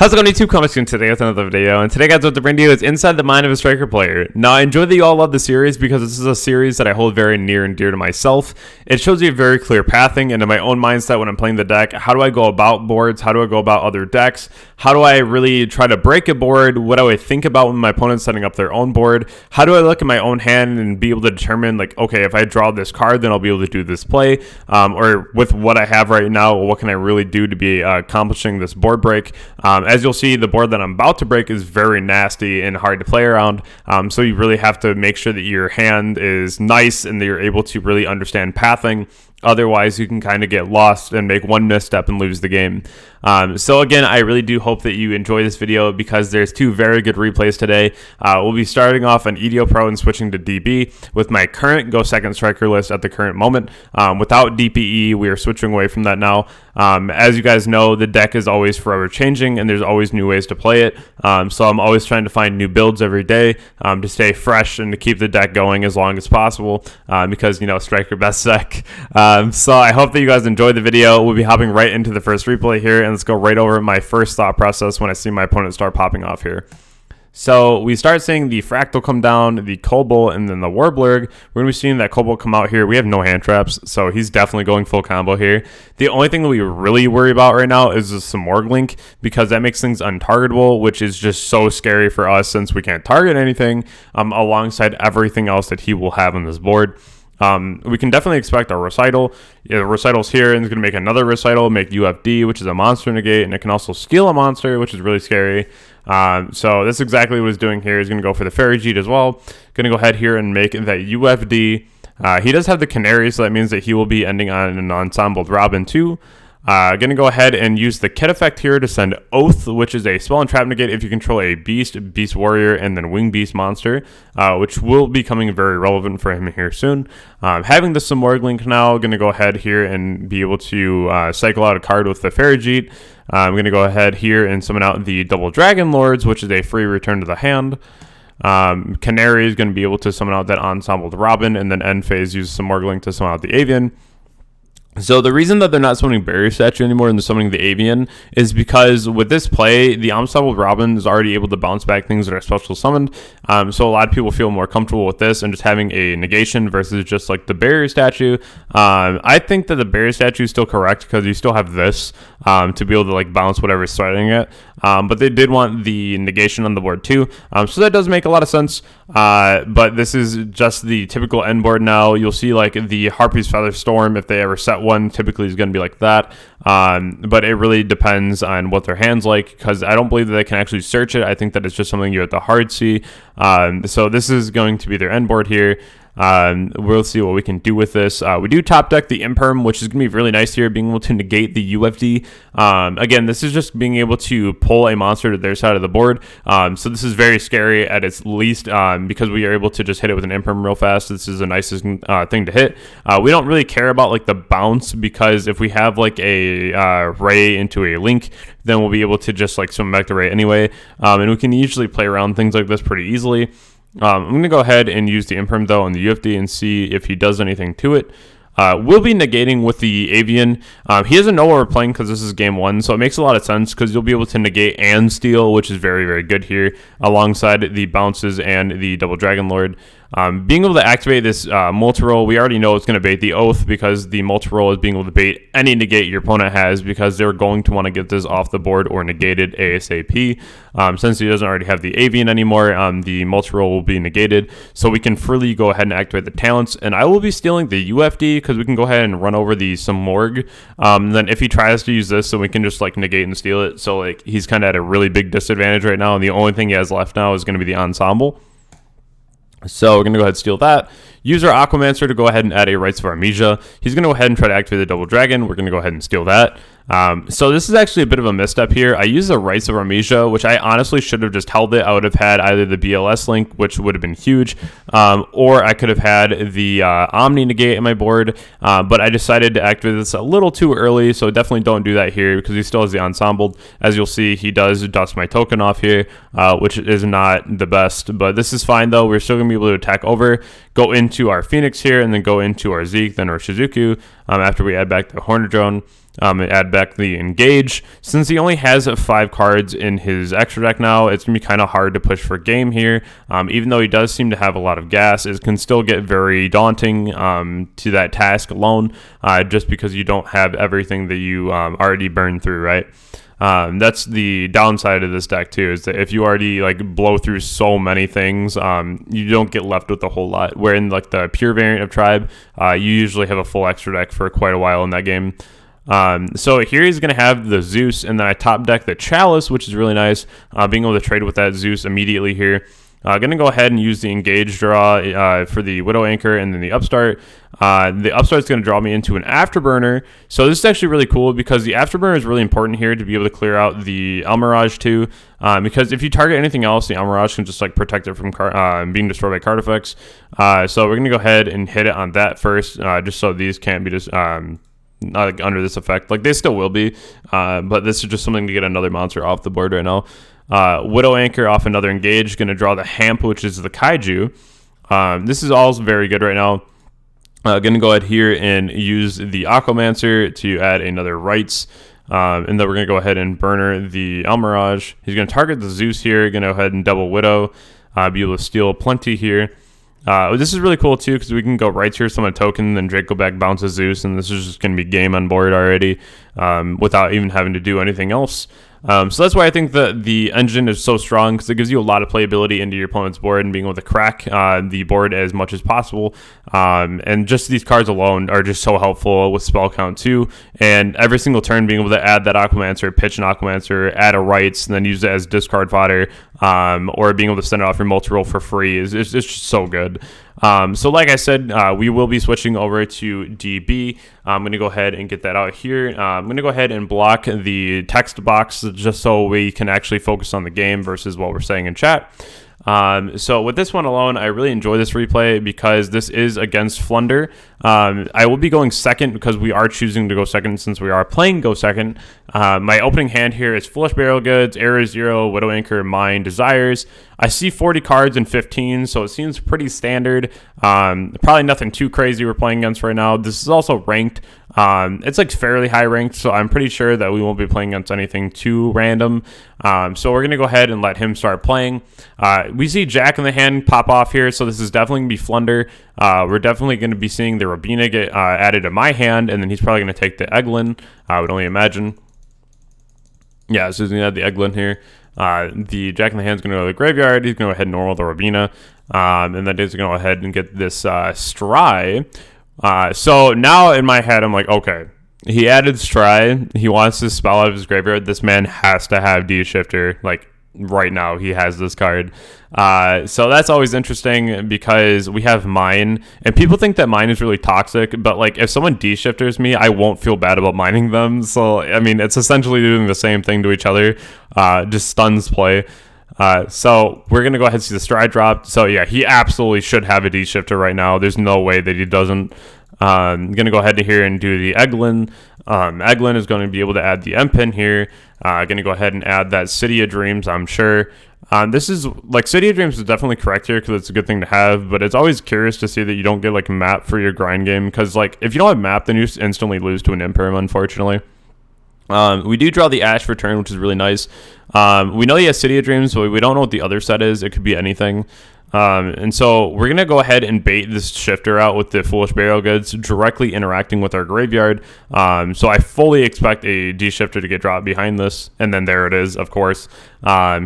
How's it going, YouTube? Coming today with another video, and today, guys, what to bring to you is Inside the Mind of a Striker Player. Now, I enjoy that you all love the series because this is a series that I hold very near and dear to myself. It shows you a very clear pathing into my own mindset when I'm playing the deck. How do I go about boards? How do I go about other decks? How do I really try to break a board? What do I think about when my opponent's setting up their own board? How do I look at my own hand and be able to determine, like, okay, if I draw this card, then I'll be able to do this play, or with what I have right now, what can I really do to be accomplishing this board break? As you'll see, the board that I'm about to break is very nasty and hard to play around, so you really have to make sure that your hand is nice and that you're able to really understand pathing. Otherwise, you can kind of get lost and make one misstep and lose the game. So again, I really do hope that you enjoy this video because there's two very good replays today. We'll be starting off on EDO Pro and switching to DB with my current Go Second Striker list at the current moment. Without DPE, we are switching away from that now. As you guys know, the deck is always forever changing and there's always new ways to play it. So I'm always trying to find new builds every day to stay fresh and to keep the deck going as long as possible because, you know, Striker best deck. So I hope that you guys enjoyed the video. We'll be hopping right into the first replay here, and let's go right over my first thought process when I see my opponent start popping off here. So we start seeing the Fractal come down, the Cobalt, and then the Warblurg. We're going to be seeing that Cobalt come out here. We have no hand traps, so he's definitely going full combo here. The only thing that we really worry about right now is the Morglink, because that makes things untargetable, which is just so scary for us since we can't target anything alongside everything else that he will have on this board. We can definitely expect a Recital. Yeah, the Recital's here and it's going to make another Recital, make UFD, which is a monster negate, and it can also steal a monster, which is really scary. So that's exactly what he's doing here. He's going to go for the Fairy Jeet as well. Going to go ahead here and make that UFD. He does have the Canary, so that means that he will be ending on an Ensembled Robin too. Going to go ahead and use the Kit effect here to send Oath, which is a spell and trap negate if you control a Beast, Beast Warrior, and then Wing Beast monster, which will be coming very relevant for him here soon. Having the Morglink now, going to go ahead here and be able to cycle out a card with the Fairy Jeet. I'm going to go ahead here and summon out the Double Dragon Lords, which is a free return to the hand. Canary is going to be able to summon out that Ensembled Robin, and then end phase use some Morglink to summon out the Avian. So the reason that they're not summoning Barrier Statue anymore and they're summoning the Avian is because with this play, the Ensembled Robin is already able to bounce back things that are special summoned. So a lot of people feel more comfortable with this and just having a negation versus just like the Barrier Statue. I think that the Barrier Statue is still correct because you still have this to be able to like bounce whatever's threatening it. But they did want the negation on the board too. So that does make a lot of sense. But this is just the typical end board now. You'll see like the Harpy's Feather Storm, if they ever set one, typically is going to be like that. But it really depends on what their hand's like, because I don't believe that they can actually search it. I think that it's just something you have to hard see. So this is going to be their end board here. We'll see what we can do with this. We do top deck the Imperm, which is going to be really nice here, being able to negate the UFD. Again, this is just being able to pull a monster to their side of the board. So this is very scary at its least, because we are able to just hit it with an Imperm real fast. This is the nicest thing to hit. We don't really care about like the bounce, because if we have like a Ray into a Link, then we'll be able to just like swim back to Ray anyway. And we can usually play around things like this pretty easily. I'm going to go ahead and use the Imperm though on the UFD and see if he does anything to it. We'll be negating with the Avian. He doesn't know what we're playing because this is game one, so it makes a lot of sense because you'll be able to negate and steal, which is very, very good here, alongside the bounces and the Double Dragon Lord. Being able to activate this multi-roll, we already know it's going to bait the Oath, because the multi-roll is being able to bait any negate your opponent has, because they're going to want to get this off the board or negated ASAP. Since he doesn't already have the Avian anymore, the multi-roll will be negated, so we can freely go ahead and activate the talents. And I will be stealing the UFD because we can go ahead and run over the Morg. Then if he tries to use this, then we can just like negate and steal it. So like he's kind of at a really big disadvantage right now, and the only thing he has left now is going to be the Ensemble. So we're going to go ahead and steal that. Use our Aquamancer to go ahead and add a Rites of Armesia. He's going to go ahead and try to activate the Double Dragon. We're going to go ahead and steal that. So this is actually a bit of a misstep here. I used the Rites of Armesia, which I honestly should have just held it. I would have had either the BLS Link, which would have been huge, or I could have had the Omni Negate in my board, but I decided to activate this a little too early, so definitely don't do that here because he still has the Ensembled. As you'll see, he does dust my token off here, which is not the best, but this is fine though. We're still going to be able to attack over, go into our Phoenix here, and then go into our Zeke, then our Shizuku, after we add back the Horned Drone. Add back the Engage. Since he only has 5 cards in his extra deck now, it's going to be kind of hard to push for game here. Even though he does seem to have a lot of gas, it can still get very daunting to that task alone, just because you don't have everything that you already burned through, right? That's the downside of this deck too, is that if you already like blow through so many things, you don't get left with a whole lot. Where in like the pure variant of Tribe, you usually have a full extra deck for quite a while in that game. So here he's going to have the Zeus, and then I top deck the Chalice, which is really nice, being able to trade with that Zeus immediately here. Going to go ahead and use the Engage draw for the Widow Anchor and then the Upstart. The Upstart's going to draw me into an Afterburner. So this is actually really cool because the Afterburner is really important here to be able to clear out the Almirage too. Because if you target anything else, the Almirage can just like protect it from being destroyed by card effects. So we're going to go ahead and hit it on that first, just so these can't be just... not like under this effect. Like they still will be, but this is just something to get another monster off the board right now. Widow Anchor off another Engage, going to draw the Hamp, which is the Kaiju. This is all very good right now. Going to go ahead here and use the Aquamancer to add another Rites. And then we're going to go ahead and burner the Almirage. He's going to target the Zeus here. Going to go ahead and double Widow. Be able to steal plenty here. This is really cool too because we can go Rites here, summon a token, then Draco back bounces Zeus, and this is just going to be game on board already without even having to do anything else. So that's why I think that the engine is so strong, because it gives you a lot of playability into your opponent's board and being able to crack the board as much as possible. And just these cards alone are just so helpful with spell count too. And every single turn being able to add that Aquamancer, pitch an Aquamancer, add a Rites, and then use it as discard fodder, or being able to send it off your multi-roll for free is just so good. So like I said, we will be switching over to DB. I'm going to go ahead and get that out here. I'm going to go ahead and block the text box just so we can actually focus on the game versus what we're saying in chat. So with this one alone, I really enjoy this replay because this is against Flunder. I will be going second because we are choosing to go second since we are playing go second. My opening hand here is Foolish Burial Goods, Error Zero, Widow Anchor, Mine, Desires. I see 40 cards in 15, so it seems pretty standard. Probably nothing too crazy we're playing against right now. This is also ranked. It's like fairly high ranked, so I'm pretty sure that we won't be playing against anything too random. So we're going to go ahead and let him start playing. We see Jack in the hand pop off here, so this is definitely going to be Flunder. We're definitely going to be seeing the Robina get added to my hand, and then he's probably going to take the Eglin, I would only imagine. Yeah, so he's going to add the Eglin here. The Jack in the hand is going to go to the graveyard. He's going to go ahead and normal the Robina. And then he's going to go ahead and get this Stry. So now in my head, I'm like, okay, he added Stry. He wants to spell out of his graveyard. This man has to have D-Shifter. Like, right now, he has this card. So that's always interesting because we have Mine. And people think that Mine is really toxic. But, like, if someone D-Shifters me, I won't feel bad about mining them. So, I mean, it's essentially doing the same thing to each other. Just stuns play. So we're going to go ahead and see the Stride drop. So yeah, he absolutely should have a D-Shifter right now. There's no way that he doesn't. I'm going to go ahead to here and do the Eglin. Eglin is going to be able to add the M-Pin here. Going to go ahead and add that City of Dreams, I'm sure. This is, like, City of Dreams is definitely correct here because it's a good thing to have, but it's always curious to see that you don't get, like, map for your grind game because, like, if you don't have map, then you just instantly lose to an Imperm, unfortunately. We do draw the Ash for turn, which is really nice. We know he has City of Dreams, but we don't know what the other set is. It could be anything. And so we're going to go ahead and bait this Shifter out with the Foolish Burial Goods directly interacting with our graveyard. So I fully expect a D-Shifter to get dropped behind this. And then there it is, of course.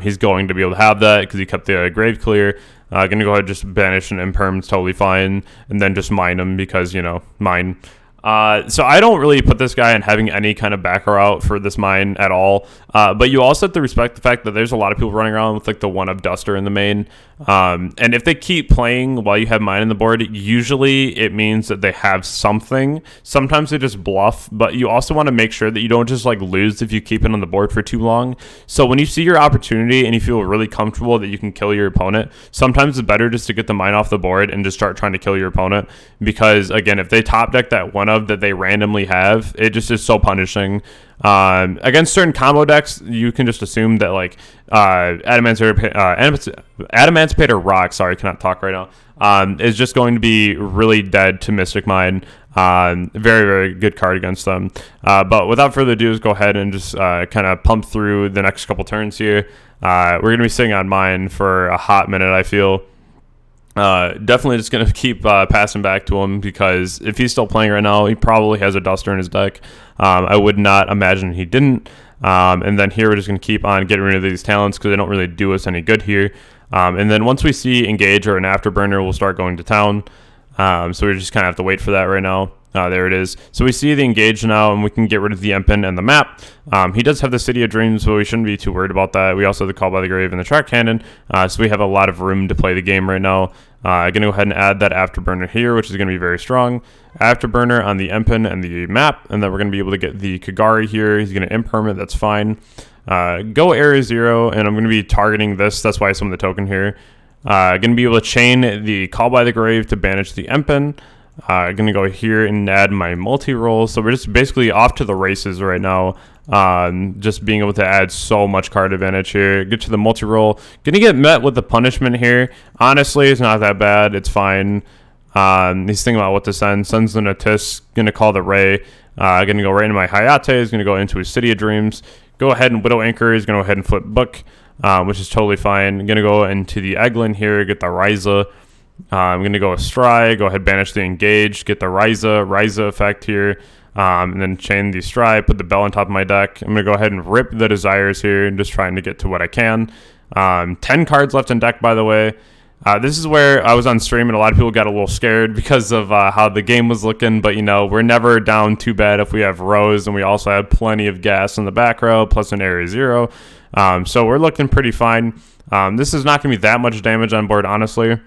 He's going to be able to have that because he kept the grave clear. Going to go ahead and just banish an Imperm, it's totally fine. And then just mine him because, you know, mine. So I don't really put this guy in having any kind of backer out for this mine at all. But you also have to respect the fact that there's a lot of people running around with like the 1-up Duster in the main. And if they keep playing while you have mine in the board, usually it means that they have something. Sometimes they just bluff, but you also want to make sure that you don't just like lose if you keep it on the board for too long. So when you see your opportunity and you feel really comfortable that you can kill your opponent, sometimes it's better just to get the mine off the board and just start trying to kill your opponent. Because again, if they top deck that 1-up that they randomly have, it just is so punishing. Against certain combo decks, you can just assume that like Adamancipator Rock, sorry, I cannot talk right now, is just going to be really dead to Mystic Mine. Very, very good card against them. But without further ado, let's go ahead and just kind of pump through the next couple turns here. We're going to be sitting on mine for a hot minute, I feel. Definitely just going to keep passing back to him, because if he's still playing right now, he probably has a Duster in his deck. I would not imagine he didn't. And then here we're just going to keep on getting rid of these talents because they don't really do us any good here. And then once we see Engage or an Afterburner, we'll start going to town. So we just kind of have to wait for that right now. There it is. So we see the Engage now, and we can get rid of the Empen and the map. He does have the City of Dreams, so we shouldn't be too worried about that. We also have the Call by the Grave and the Track Cannon, so we have a lot of room to play the game right now. I'm going to go ahead and add that Afterburner here, which is going to be very strong. Afterburner on the Empen and the map, and then we're going to be able to get the Kagari here. He's going to imperm, that's fine. Go Area 0, and I'm going to be targeting this. That's why some of the token here. Going to be able to chain the Call by the Grave to banish the Empen. Going to go here and add my multi-roll. So we're just basically off to the races right now. Just being able to add so much card advantage here. Get to the multi-roll. Going to get met with the punishment here. Honestly, it's not that bad. It's fine. He's thinking about what to send. Sends an Atis. Going to call the Ray. Going to go right into my Hayate. He's going to go into his City of Dreams. Go ahead and Widow Anchor. He's going to go ahead and flip Book, which is totally fine. I'm going to go into the Eglin here. Get the Ryza. I'm going to go with Stry, go ahead, banish the Engage, get the Ryza effect here, and then chain the Stry, put the Bell on top of my deck. I'm going to go ahead and rip the Desires here and just trying to get to what I can. 10 cards left in deck, by the way. This is where I was on stream and a lot of people got a little scared because of how the game was looking, but we're never down too bad if we have Rose, and we also have plenty of gas in the back row, plus an Area 0. So we're looking pretty fine. This is not going to be that much damage on board, honestly.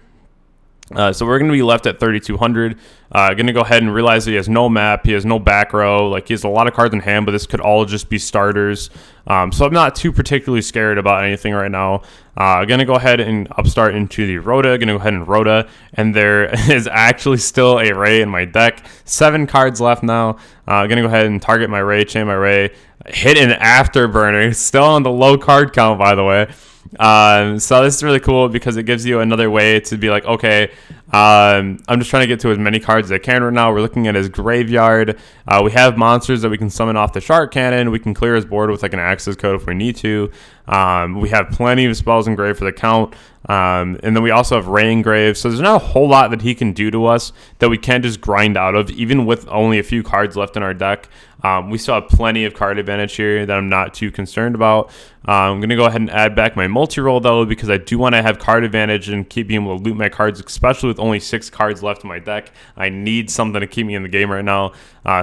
So we're going to be left at 3,200. Going to go ahead and realize that he has no map. He has no back row. Like, he has a lot of cards in hand, but this could all just be starters. So I'm not too particularly scared about anything right now. Going to go ahead and upstart into the Rhoda. Going to go ahead and Rhoda. And there is actually still a Ray in my deck. 7 cards left now. Going to go ahead and target my Ray, chain my Ray. Hit an Afterburner. Still on the low card count, by the way. So this is really cool because it gives you another way to be like, okay, I'm just trying to get to as many cards as I can right now. We're looking at his graveyard. We have monsters that we can summon off the Shark Cannon. We can clear his board with like an access code if we need to. We have plenty of spells in grave for the count. And then we also have Ray in grave. So there's not a whole lot that he can do to us that we can't just grind out of, even with only a few cards left in our deck. We still have plenty of card advantage here that I'm not too concerned about. I'm going to go ahead and add back my multi-roll, though, because I do want to have card advantage and keep being able to loot my cards, especially with only 6 cards left in my deck. I need something to keep me in the game right now.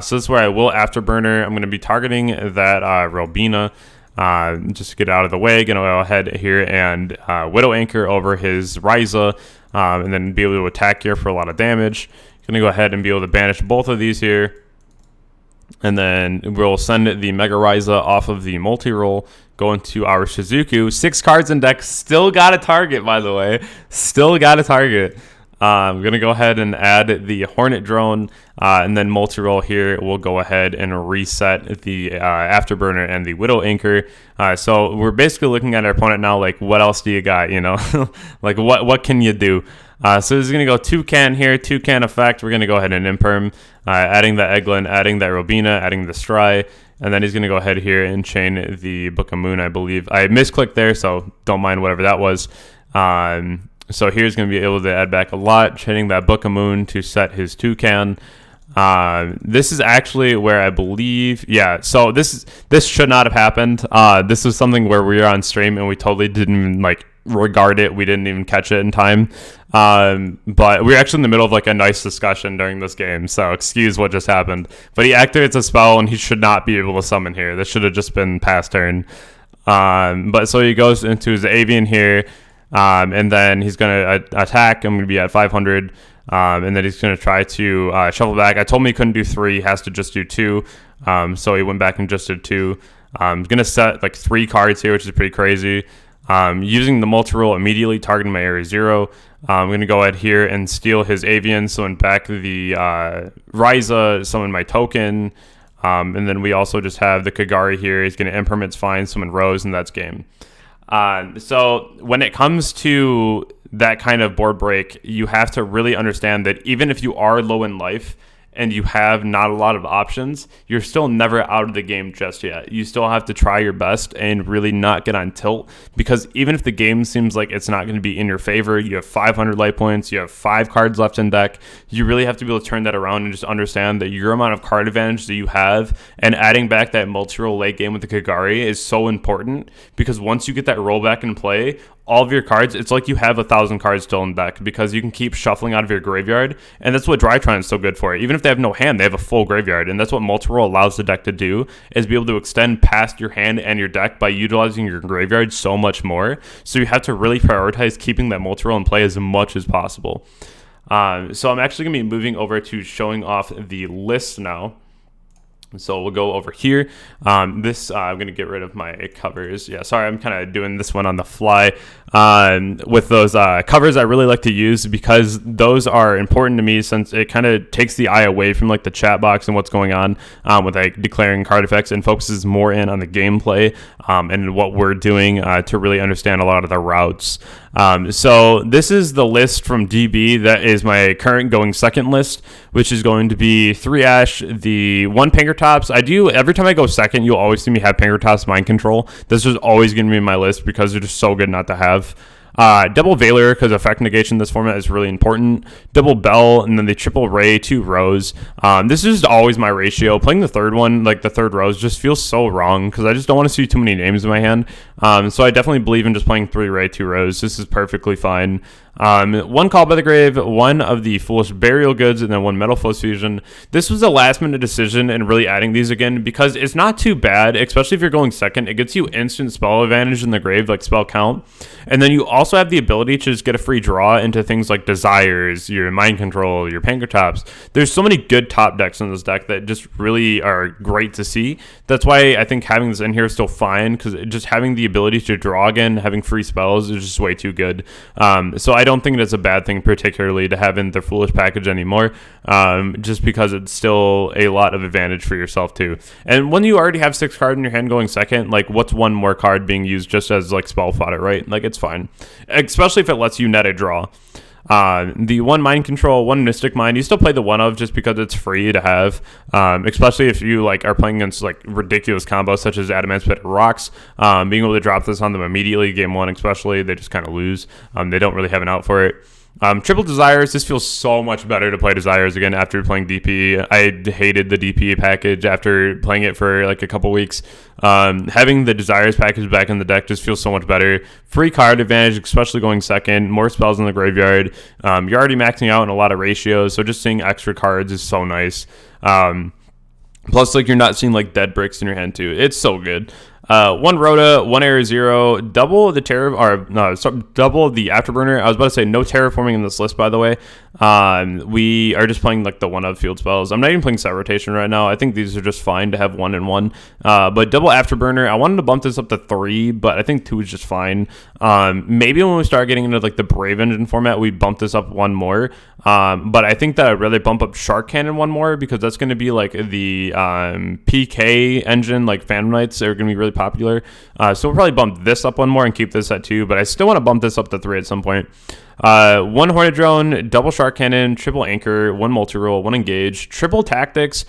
So this is where I will Afterburner. I'm going to be targeting that Robina. Just to get out of the way, going to go ahead here and Widow Anchor over his Ryza, and then be able to attack here for a lot of damage. Going to go ahead and be able to banish both of these here. And then we'll send the Mega Ryza off of the multi-roll, go into our Shizuku. 6 cards in deck, still got a target, by the way. Still got a target. I'm going to go ahead and add the Hornet Drone, and then multi-roll here. We'll go ahead and reset the Afterburner and the Widow Anchor. So we're basically looking at our opponent now like, what else do you got, Like, what can you do? So this is going to go Toucan here, Toucan effect. We're going to go ahead and imperm, adding the Eglin, adding that Robina, adding the Stry, and then he's going to go ahead here and chain the Book of Moon, I believe. I misclicked there, so don't mind whatever that was. So here's going to be able to add back a lot, chaining that Book of Moon to set his Toucan. This is actually where I believe, so this should not have happened. This was something where we were on stream and we totally didn't even, regard it. We didn't even catch it in time. But we were actually in the middle of a nice discussion during this game, so excuse what just happened. But he activates a spell and he should not be able to summon here. This should have just been past turn. But so he goes into his Avian here, and then he's going to attack. I'm going to be at 500. And then he's going to try to shuffle back. I told him he couldn't do 3. He has to just do 2. So he went back and just did 2. I'm going to set 3 cards here, which is pretty crazy. Using the multi-roll, immediately targeting my Area 0. I'm going to go ahead here and steal his Avian, summon back the Ryza, summon my token. And then we also just have the Kagari here. He's going to impermanence fine, summon Rose, and that's game. So when it comes to that kind of board break, you have to really understand that even if you are low in life and you have not a lot of options, you're still never out of the game just yet. You still have to try your best and really not get on tilt, because even if the game seems like it's not going to be in your favor, you have 500 life points, you have 5 cards left in deck, you really have to be able to turn that around and just understand that your amount of card advantage that you have, and adding back that multi-roll late game with the Kagari is so important, because once you get that rollback in play, all of your cards, it's like you have 1,000 cards still in deck, because you can keep shuffling out of your graveyard, and that's what Drytron is so good for. Even if they have no hand, they have a full graveyard, and that's what multi-roll allows the deck to do, is be able to extend past your hand and your deck by utilizing your graveyard so much more. So you have to really prioritize keeping that multi-roll in play as much as possible. So I'm actually going to be moving over to showing off the list now. So we'll go over here. I'm going to get rid of my covers. Yeah, sorry, I'm kind of doing this one on the fly. With those covers, I really like to use, because those are important to me, since it kind of takes the eye away from like the chat box and what's going on with like declaring card effects, and focuses more in on the gameplay and what we're doing to really understand a lot of the routes. So this is the list from DB that is my current going second list, which is going to be 3 Ash, the 1 Pinkertops. Every time I go second, you'll always see me have Pinkertops Mind Control. This is always going to be in my list, because they're just so good not to have. Double Valor, because effect negation in this format is really important. Double Bell, and then the triple Ray, 2 Rose. This is always my ratio. Playing the third one, like the third Rose, just feels so wrong, because I just don't want to see too many names in my hand. So I definitely believe in just playing 3 Ray, 2 Rose. This is perfectly fine. 1 Call by the Grave, 1 of the Foolish Burial Goods, and then 1 Metal Flow Fusion. This was a last minute decision, and really adding these again, because it's not too bad, especially if you're going second. It gets you instant spell advantage in the grave, like spell count. And then you also have the ability to just get a free draw into things like Desires, your Mind Control, your Pinkertops. There's so many good top decks in this deck that just really are great to see. That's why I think having this in here is still fine, because just having the ability to draw again, having free spells, is just way too good. So I don't think that's a bad thing, particularly to have in the Foolish package anymore, just because it's still a lot of advantage for yourself too. And when you already have 6 cards in your hand going second, like what's 1 more card being used just as like spell fodder, right? Like it's fine, especially if it lets you net a draw. The 1 Mind Control, 1 Mystic Mind, you still play the 1 of, just because it's free to have, especially if you like are playing against like ridiculous combos such as Adamant Spit or Rocks. Being able to drop this on them immediately, game 1 especially, they just kind of lose. They don't really have an out for it. Triple Desires, this feels so much better to play Desires again after playing DP. I hated the DP package after playing it for like a couple weeks. Having the Desires package back in the deck just feels so much better. Free card advantage, especially going second. More spells in the graveyard. You're already maxing out in a lot of ratios, so just seeing extra cards is so nice. Plus, like, you're not seeing like dead bricks in your hand too. It's so good. 1 Rhoda, 1 Air Zero, double the double the Afterburner. I was about to say no terraforming in this list, by the way. We are just playing like the 1 of field spells. I'm not even playing set rotation right now. I think these are just fine to have 1 and 1. But double Afterburner, I wanted to bump this up to 3, but I think 2 is just fine. Maybe when we start getting into like the Brave Engine format, we bump this up 1 more. But I think that I'd rather bump up Shark Cannon 1 more, because that's going to be like the PK engine, like Phantom Knights are going to be really popular. So we'll probably bump this up 1 more and keep this at 2, but I still want to bump this up to 3 at some point. 1 Hornet Drone, double Shark Cannon, triple Anchor, 1 Multi-Roll, 1 Engage, triple Tactics.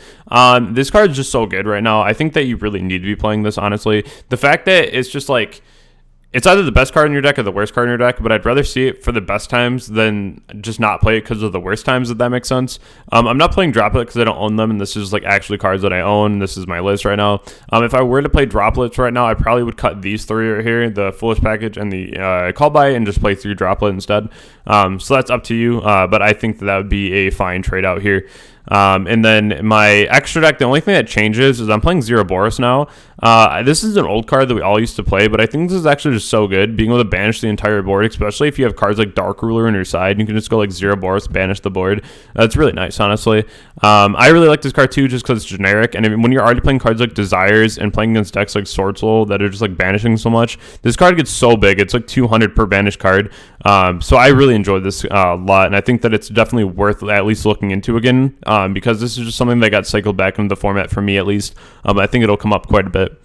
This card is just so good right now. I think that you really need to be playing this, honestly. The fact that it's just like, it's either the best card in your deck or the worst card in your deck, but I'd rather see it for the best times than just not play it because of the worst times, if that makes sense. I'm not playing Droplet because I don't own them, and this is like actually cards that I own. This is my list right now. If I were to play Droplets right now, I probably would cut these 3 right here, the Foolish package and the Call By, and just play through Droplet instead. So that's up to you, but I think that would be a fine trade out here. And then my extra deck, the only thing that changes is I'm playing Zeroboros now. This is an old card that we all used to play, but I think this is actually just so good. Being able to banish the entire board, especially if you have cards like Dark Ruler on your side, you can just go like Zeroboros, banish the board. That's really nice, honestly. I really like this card too, just because it's generic. And when you're already playing cards like Desires and playing against decks like Sword Soul that are just like banishing so much, this card gets so big. It's like 200 per banished card. So I really enjoyed this a lot, and I think that it's definitely worth at least looking into again. Because this is just something that got cycled back into the format for me, at least. I think it'll come up quite a bit.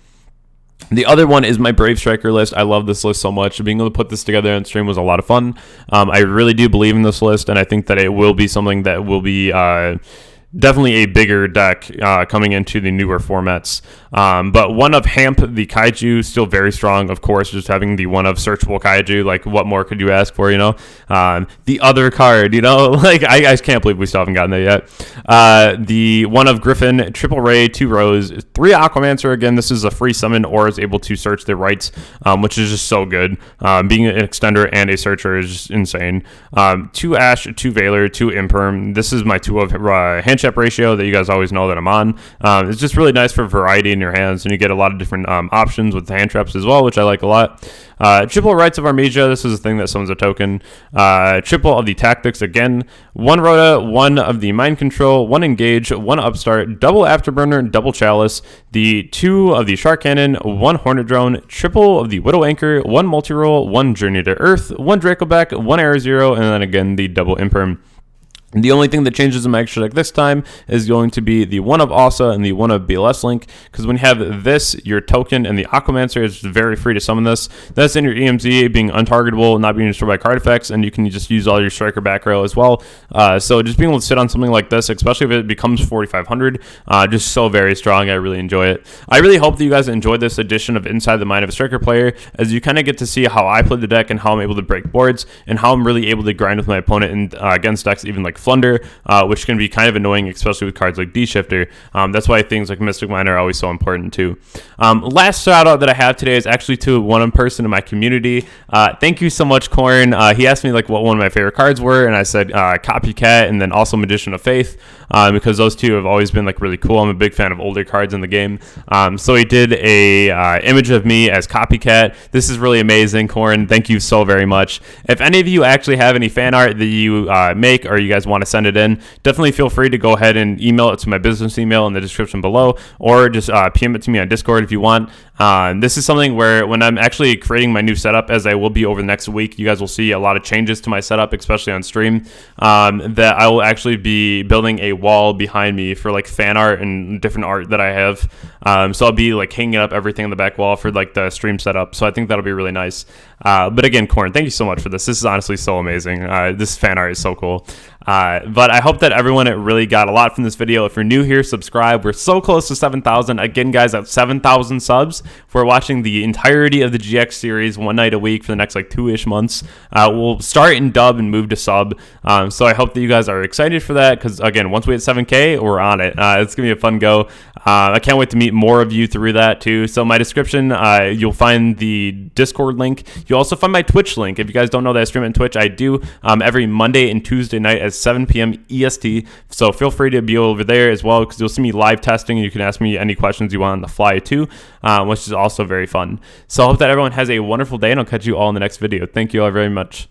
The other one is my Brave Striker list. I love this list so much. Being able to put this together on stream was a lot of fun. I really do believe in this list, and I think that it will be something that will be definitely a bigger deck coming into the newer formats. But one of Hamp, the Kaiju, still very strong, of course, just having the one of searchable Kaiju. Like, what more could you ask for, the other card, like, I can't believe we still haven't gotten there yet. The one of Griffin, triple Ray, 2 Rose, 3 Aquamancer. Again, this is a free summon or is able to search the rights, which is just so good. Being an extender and a searcher is just insane. 2 Ash, 2 Valor, 2 Imperm. This is my 2 of handship ratio that you guys always know that I'm on. It's just really nice for variety in your hands, and you get a lot of different options with the hand traps as well, which I like a lot. Triple Rights of Armesia. This is a thing that summons a token. Triple of the Tactics again. 1 Rhoda, 1 of the Mind Control, 1 Engage, 1 Upstart, double Afterburner, double Chalice, the 2 of the Shark Cannon, 1 Hornet Drone, triple of the Widow Anchor, 1 Multi-Roll, 1 Journey to Earth, 1 Dracoback, 1 Air Zero, and then again the double Imperm. The only thing that changes in my extra deck this time is going to be the one of Asa and the one of BLS Link, because when you have this, your token, and the Aquamancer is very free to summon this. That's in your EMZ being untargetable, not being destroyed by card effects, and you can just use all your striker back row as well. So just being able to sit on something like this, especially if it becomes 4,500, just so very strong. I really enjoy it. I really hope that you guys enjoyed this edition of Inside the Mind of a Striker Player, as you kind of get to see how I play the deck and how I'm able to break boards, and how I'm really able to grind with my opponent and against decks even like Flunder, which can be kind of annoying, especially with cards like D-Shifter. That's why things like Mystic Miner are always so important too. Last shout out that I have today is actually to one person in my community. Thank you so much, Corn. He asked me like what one of my favorite cards were, and I said Copycat, and then also Magician of Faith, because those two have always been like really cool. I'm a big fan of older cards in the game. So he did a image of me as Copycat. This is really amazing, Corn. Thank you so very much. If any of you actually have any fan art that you make, or you guys want to send it in, definitely feel free to go ahead and email it to my business email in the description below, or just PM it to me on Discord if you want. This is something where when I'm actually creating my new setup, as I will be over the next week, you guys will see a lot of changes to my setup, especially on stream, that I will actually be building a wall behind me for like fan art and different art that I have. So I'll be like hanging up everything on the back wall for like the stream setup. So I think that'll be really nice. But again, Corn, thank you so much for this. This is honestly so amazing. This fan art is so cool. But I hope that everyone really got a lot from this video. If you're new here, subscribe. We're so close to 7,000. Again, guys, at 7,000 subs, we're watching the entirety of the GX series one night a week for the next like 2-ish months. We'll start in dub and move to sub. So I hope that you guys are excited for that, because again, once we hit 7K, we're on it. It's gonna be a fun go. I can't wait to meet more of you through that too. So my description, you'll find the Discord link. You'll also find my Twitch link. If you guys don't know that I stream on Twitch, I do every Monday and Tuesday night at 7 p.m. EST. So feel free to be over there as well, because you'll see me live testing, and you can ask me any questions you want on the fly too, which is also very fun. So I hope that everyone has a wonderful day, and I'll catch you all in the next video. Thank you all very much.